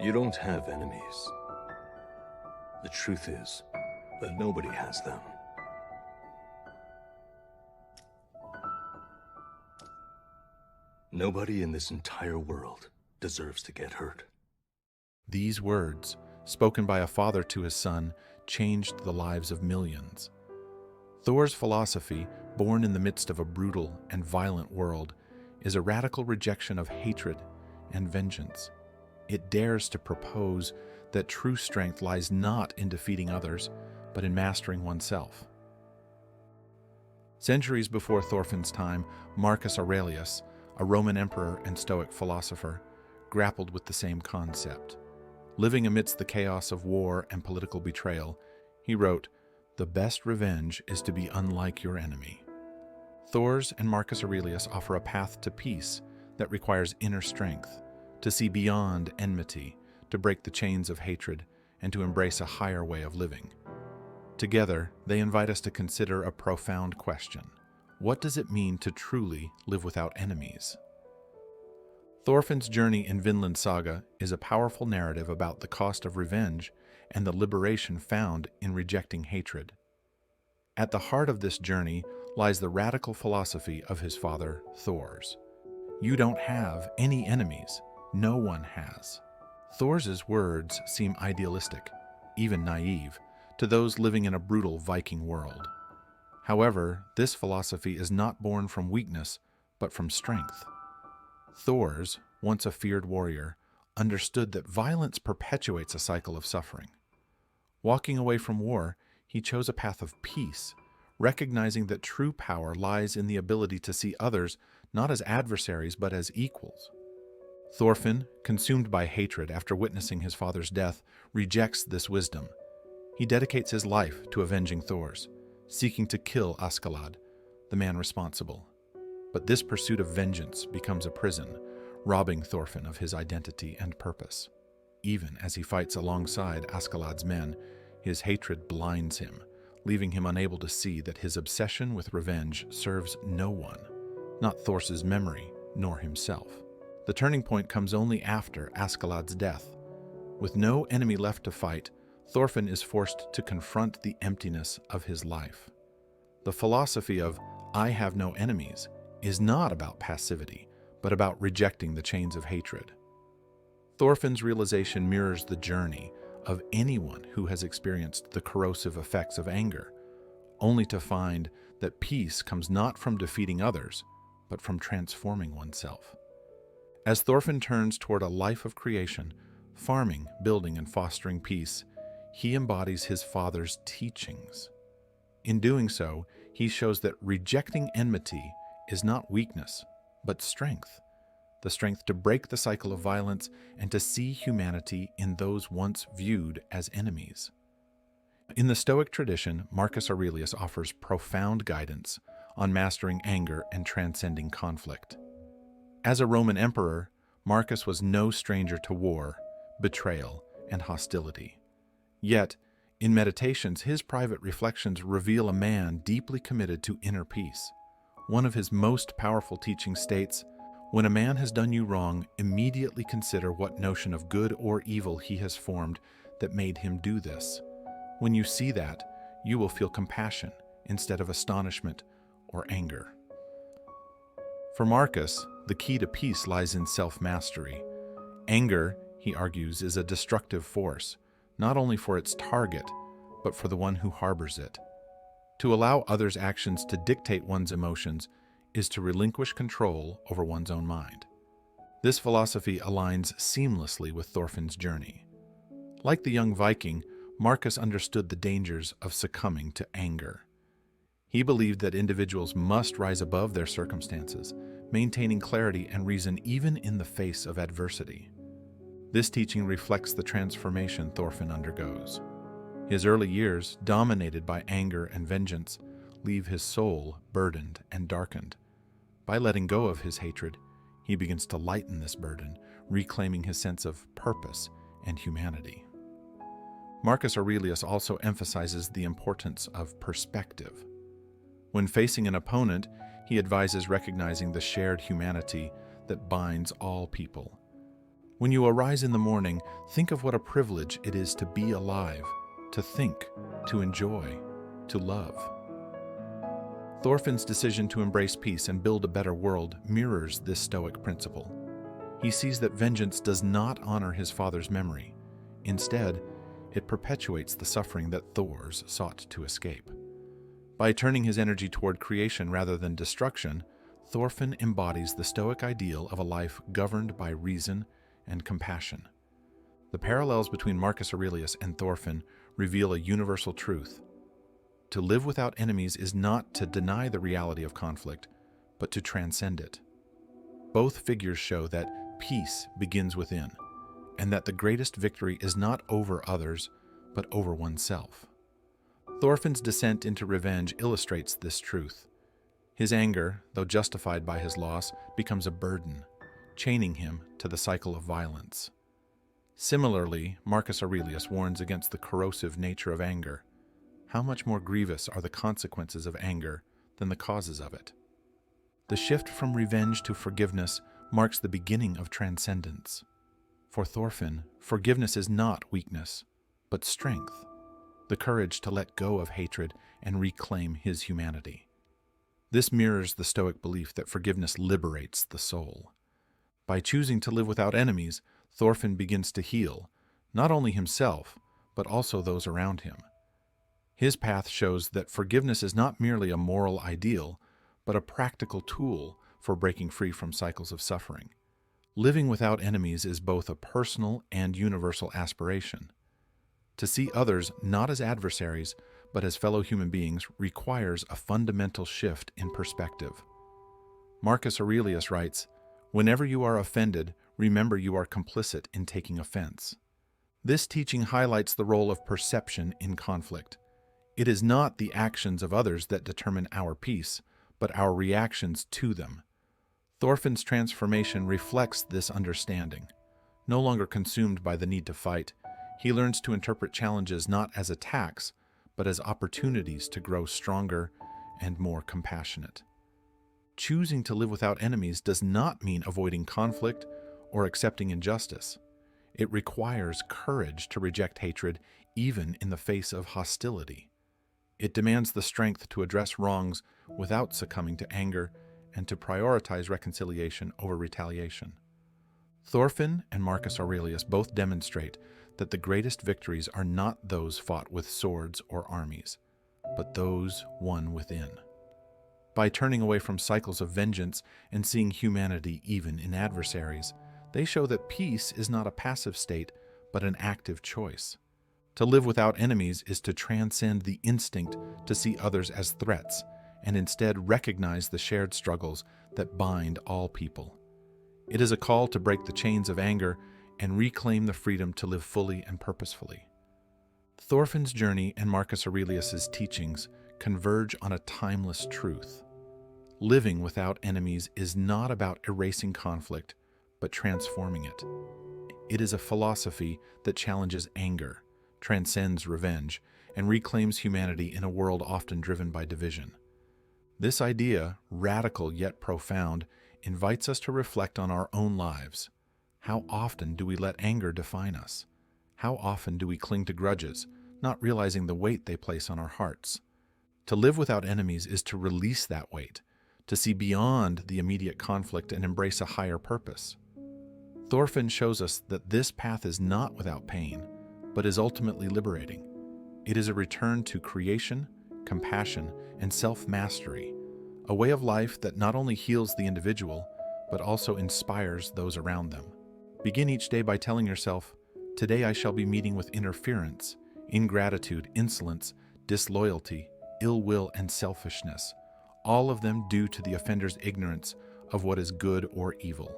You don't have enemies. The truth is that nobody has them. Nobody in this entire world deserves to get hurt. These words, spoken by a father to his son, changed the lives of millions. Thor's philosophy, born in the midst of a brutal and violent world, is a radical rejection of hatred and vengeance. It dares to propose that true strength lies not in defeating others, but in mastering oneself. Centuries before Thorfinn's time, Marcus Aurelius, a Roman emperor and Stoic philosopher, grappled with the same concept. Living amidst the chaos of war and political betrayal, he wrote, "The best revenge is to be unlike your enemy." Thor's and Marcus Aurelius offer a path to peace that requires inner strength, to see beyond enmity, to break the chains of hatred, and to embrace a higher way of living. Together, they invite us to consider a profound question. What does it mean to truly live without enemies? Thorfinn's journey in Vinland Saga is a powerful narrative about the cost of revenge and the liberation found in rejecting hatred. At the heart of this journey lies the radical philosophy of his father, Thor's. You don't have any enemies. No one has. Thor's words seem idealistic, even naive, to those living in a brutal Viking world. However, this philosophy is not born from weakness, but from strength. Thor's, once a feared warrior, understood that violence perpetuates a cycle of suffering. Walking away from war, he chose a path of peace, recognizing that true power lies in the ability to see others not as adversaries but as equals. Thorfinn, consumed by hatred after witnessing his father's death, rejects this wisdom. He dedicates his life to avenging Thor's, seeking to kill Askeladd, the man responsible. But this pursuit of vengeance becomes a prison, robbing Thorfinn of his identity and purpose. Even as he fights alongside Askeladd's men, his hatred blinds him, leaving him unable to see that his obsession with revenge serves no one, not Thor's memory, nor himself. The turning point comes only after Askeladd's death. With no enemy left to fight, Thorfinn is forced to confront the emptiness of his life. The philosophy of "I have no enemies" is not about passivity, but about rejecting the chains of hatred. Thorfinn's realization mirrors the journey of anyone who has experienced the corrosive effects of anger, only to find that peace comes not from defeating others, but from transforming oneself. As Thorfinn turns toward a life of creation, farming, building, and fostering peace, he embodies his father's teachings. In doing so, he shows that rejecting enmity is not weakness, but strength. The strength to break the cycle of violence and to see humanity in those once viewed as enemies. In the Stoic tradition, Marcus Aurelius offers profound guidance on mastering anger and transcending conflict. As a Roman emperor, Marcus was no stranger to war, betrayal, and hostility. Yet, in Meditations, his private reflections reveal a man deeply committed to inner peace. One of his most powerful teachings states, "When a man has done you wrong, immediately consider what notion of good or evil he has formed that made him do this. When you see that, you will feel compassion instead of astonishment or anger." For Marcus, the key to peace lies in self-mastery. Anger, he argues, is a destructive force, not only for its target, but for the one who harbors it. To allow others' actions to dictate one's emotions is to relinquish control over one's own mind. This philosophy aligns seamlessly with Thorfinn's journey. Like the young Viking, Marcus understood the dangers of succumbing to anger. He believed that individuals must rise above their circumstances, maintaining clarity and reason even in the face of adversity. This teaching reflects the transformation Thorfinn undergoes. His early years, dominated by anger and vengeance, leave his soul burdened and darkened. By letting go of his hatred, he begins to lighten this burden, reclaiming his sense of purpose and humanity. Marcus Aurelius also emphasizes the importance of perspective. When facing an opponent, he advises recognizing the shared humanity that binds all people. When you arise in the morning, think of what a privilege it is to be alive, to think, to enjoy, to love. Thorfinn's decision to embrace peace and build a better world mirrors this Stoic principle. He sees that vengeance does not honor his father's memory. Instead, it perpetuates the suffering that Thors sought to escape. By turning his energy toward creation rather than destruction, Thorfinn embodies the Stoic ideal of a life governed by reason and compassion. The parallels between Marcus Aurelius and Thorfinn reveal a universal truth. To live without enemies is not to deny the reality of conflict, but to transcend it. Both figures show that peace begins within, and that the greatest victory is not over others, but over oneself. Thorfinn's descent into revenge illustrates this truth. His anger, though justified by his loss, becomes a burden, chaining him to the cycle of violence. Similarly, Marcus Aurelius warns against the corrosive nature of anger. How much more grievous are the consequences of anger than the causes of it? The shift from revenge to forgiveness marks the beginning of transcendence. For Thorfinn, forgiveness is not weakness, but strength, the courage to let go of hatred and reclaim his humanity. This mirrors the Stoic belief that forgiveness liberates the soul. By choosing to live without enemies, Thorfinn begins to heal, not only himself, but also those around him. His path shows that forgiveness is not merely a moral ideal, but a practical tool for breaking free from cycles of suffering. Living without enemies is both a personal and universal aspiration. To see others not as adversaries, but as fellow human beings requires a fundamental shift in perspective. Marcus Aurelius writes, "Whenever you are offended, remember you are complicit in taking offense." This teaching highlights the role of perception in conflict. It is not the actions of others that determine our peace, but our reactions to them. Thorfinn's transformation reflects this understanding. No longer consumed by the need to fight, he learns to interpret challenges not as attacks, but as opportunities to grow stronger and more compassionate. Choosing to live without enemies does not mean avoiding conflict or accepting injustice. It requires courage to reject hatred even in the face of hostility. It demands the strength to address wrongs without succumbing to anger and to prioritize reconciliation over retaliation. Thorfinn and Marcus Aurelius both demonstrate that the greatest victories are not those fought with swords or armies, but those won within. By turning away from cycles of vengeance and seeing humanity even in adversaries, they show that peace is not a passive state, but an active choice. To live without enemies is to transcend the instinct to see others as threats and instead recognize the shared struggles that bind all people. It is a call to break the chains of anger and reclaim the freedom to live fully and purposefully. Thorfinn's journey and Marcus Aurelius's teachings converge on a timeless truth. Living without enemies is not about erasing conflict, but transforming it. It is a philosophy that challenges anger, transcends revenge, and reclaims humanity in a world often driven by division. This idea, radical yet profound, invites us to reflect on our own lives. How often do we let anger define us? How often do we cling to grudges, not realizing the weight they place on our hearts? To live without enemies is to release that weight, to see beyond the immediate conflict and embrace a higher purpose. Thorfinn shows us that this path is not without pain, but is ultimately liberating. It is a return to creation, compassion, and self-mastery, a way of life that not only heals the individual, but also inspires those around them. Begin each day by telling yourself, "Today I shall be meeting with interference, ingratitude, insolence, disloyalty, ill will, and selfishness, all of them due to the offender's ignorance of what is good or evil."